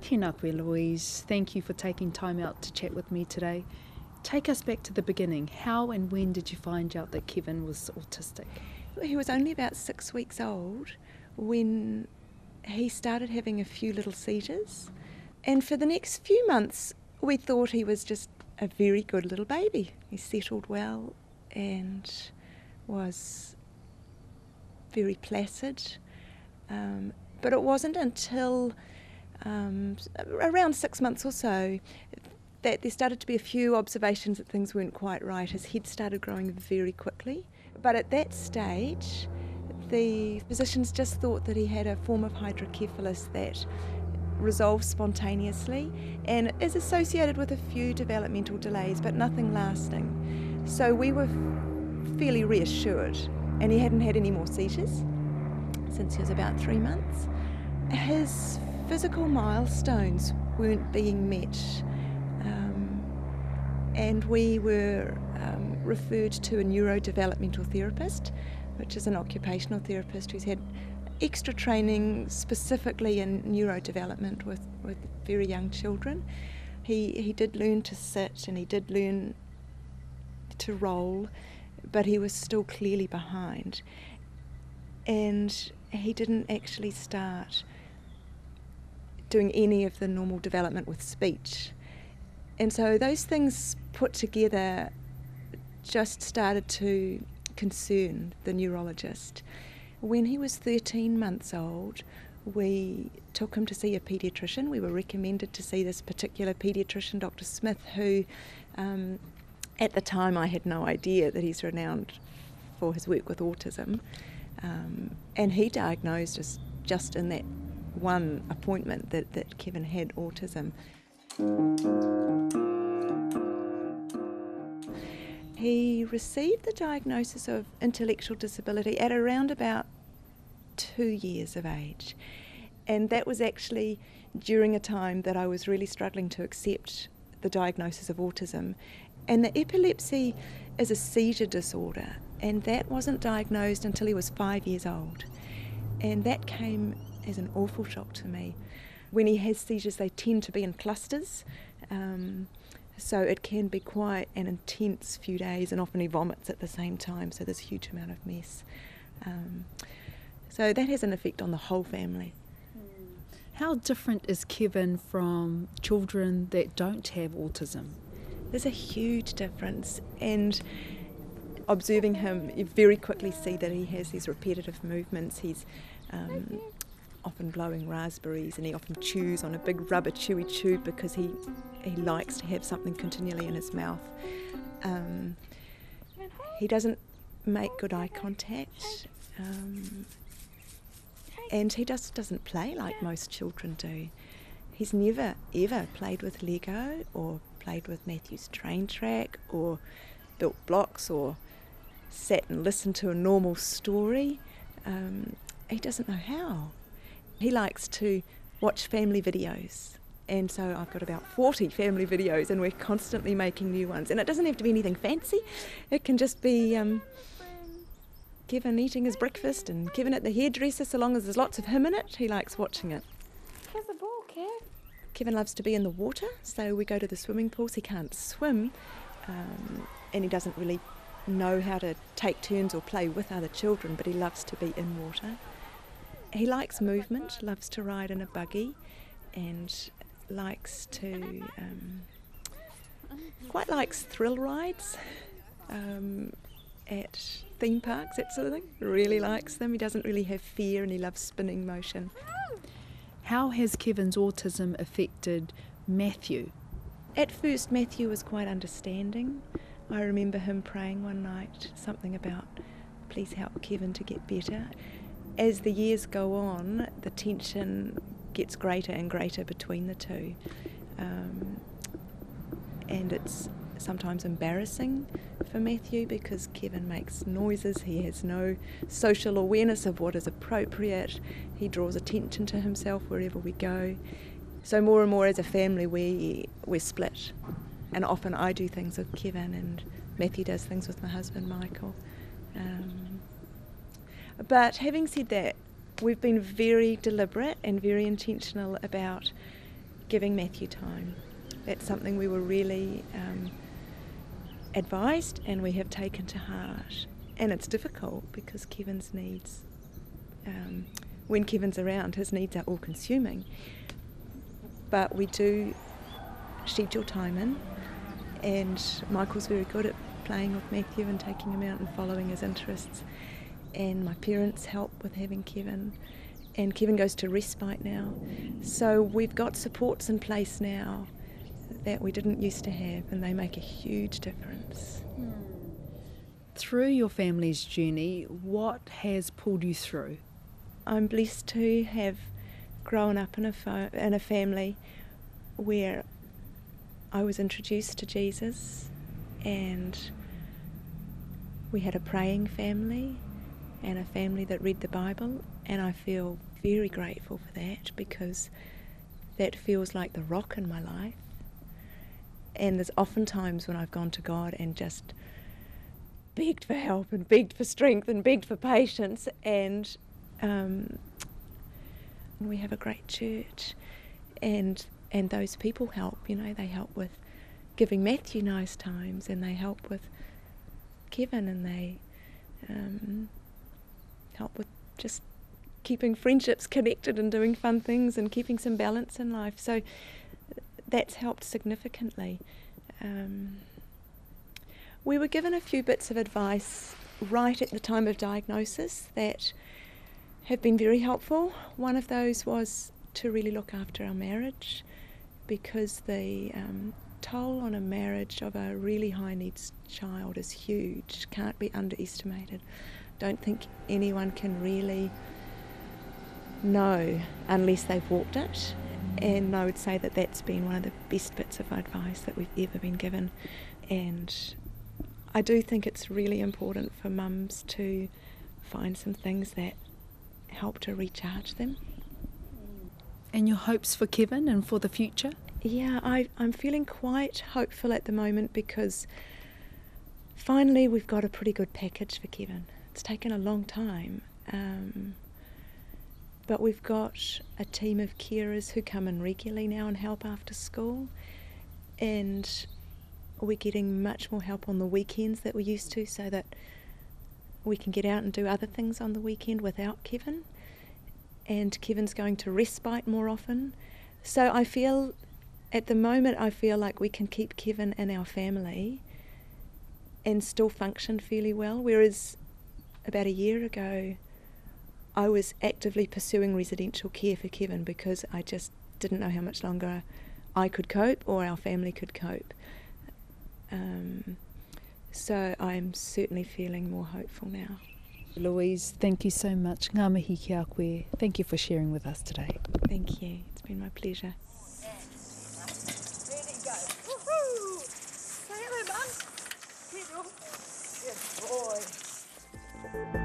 Tēnā koe, Louise. Thank you for taking time out to chat with me today. Take us back to the beginning. How and when did you find out that Kevin was autistic? He was only about 6 weeks old when he started having a few little seizures. And for the next few months, we thought he was just a very good little baby. He settled well and was very placid. But it wasn't until around 6 months or so that there started to be a few observations that things weren't quite right. His head started growing very quickly. But at that stage, the physicians just thought that he had a form of hydrocephalus that resolves spontaneously and is associated with a few developmental delays, but nothing lasting. So we were fairly reassured, and he hadn't had any more seizures since he was about 3 months. His physical milestones weren't being met, and we were referred to a neurodevelopmental therapist, which is an occupational therapist who's had extra training specifically in neurodevelopment with very young children. He did learn to sit and he did learn to roll, but he was still clearly behind. And he didn't actually start doing any of the normal development with speech. And so those things put together just started to concern the neurologist. When he was 13 months old, we took him to see a paediatrician. We were recommended to see this particular paediatrician, Dr. Smith, who at the time I had no idea that he's renowned for his work with autism. And he diagnosed us just in that one appointment that Kevin had autism. He received the diagnosis of intellectual disability at around about 2 years of age. And that was actually during a time that I was really struggling to accept the diagnosis of autism. And the epilepsy is a seizure disorder, and that wasn't diagnosed until he was 5 years old. And that came as an awful shock to me. When he has seizures, they tend to be in clusters, so it can be quite an intense few days, and often he vomits at the same time, so there's a huge amount of mess. So that has an effect on the whole family. How different is Kevin from children that don't have autism? There's a huge difference, and observing him, you very quickly see that he has these repetitive movements. He's often blowing raspberries, and he often chews on a big rubber chewy tube because he likes to have something continually in his mouth. He doesn't make good eye contact, and he just doesn't play like most children do. He's never ever played with Lego or played with Matthew's train track or built blocks or sat and listened to a normal story. He doesn't know how. He likes to watch family videos, and so I've got about 40 family videos, and we're constantly making new ones. And it doesn't have to be anything fancy. It can just be Kevin eating his breakfast and Kevin at the hairdresser. So long as there's lots of him in it, he likes watching it. Here's a ball, Kev. Kevin loves to be in the water, so we go to the swimming pools. He can't swim, and he doesn't really know how to take turns or play with other children, but he loves to be in water. He likes movement, loves to ride in a buggy, and likes to, quite likes thrill rides at theme parks, that sort of thing. Really likes them. He doesn't really have fear, and he loves spinning motion. How has Kevin's autism affected Matthew? At first, Matthew was quite understanding. I remember him praying one night something about, please help Kevin to get better. As the years go on, the tension gets greater and greater between the two. And it's sometimes embarrassing for Matthew because Kevin makes noises. He has no social awareness of what is appropriate. He draws attention to himself wherever we go. So more and more as a family we're split. And often I do things with Kevin and Matthew does things with my husband Michael. But having said that, we've been very deliberate and very intentional about giving Matthew time. That's something we were really advised and we have taken to heart. And it's difficult because Kevin's needs, when Kevin's around, his needs are all consuming. But we do schedule time in, and Michael's very good at playing with Matthew and taking him out and following his interests. And my parents help with having Kevin, and Kevin goes to respite now. So we've got supports in place now that we didn't used to have, and they make a huge difference. Through your family's journey, what has pulled you through? I'm blessed to have grown up in a family where I was introduced to Jesus, and we had a praying family and a family that read the Bible, and I feel very grateful for that because that feels like the rock in my life. And there's often times when I've gone to God and just begged for help and begged for strength and begged for patience, and we have a great church, and those people help. They help with giving Matthew nice times, and they help with Kevin, and they help with just keeping friendships connected and doing fun things and keeping some balance in life. So that's helped significantly. We were given a few bits of advice right at the time of diagnosis that have been very helpful. One of those was to really look after our marriage, because the toll on a marriage of a really high needs child is huge, can't be underestimated. Don't think anyone can really know unless they've walked it, and I would say that that's been one of the best bits of advice that we've ever been given. And I do think it's really important for mums to find some things that help to recharge them. And your hopes for Kevin and for the future? Yeah, I'm feeling quite hopeful at the moment because finally we've got a pretty good package for Kevin. It's taken a long time, but we've got a team of carers who come in regularly now and help after school, and we're getting much more help on the weekends that we used to, so that we can get out and do other things on the weekend without Kevin. And Kevin's going to respite more often. So I feel, at the moment, I feel like we can keep Kevin in our family and still function fairly well, whereas about a year ago I was actively pursuing residential care for Kevin because I just didn't know how much longer I could cope or our family could cope. So I'm certainly feeling more hopeful now. Louise, thank you so much. Ngā mihi ki a koe. Thank you for sharing with us today. Thank you. It's been my pleasure. Ready, go. Woohoo! Say hello, Mum. Pedro. Good boy.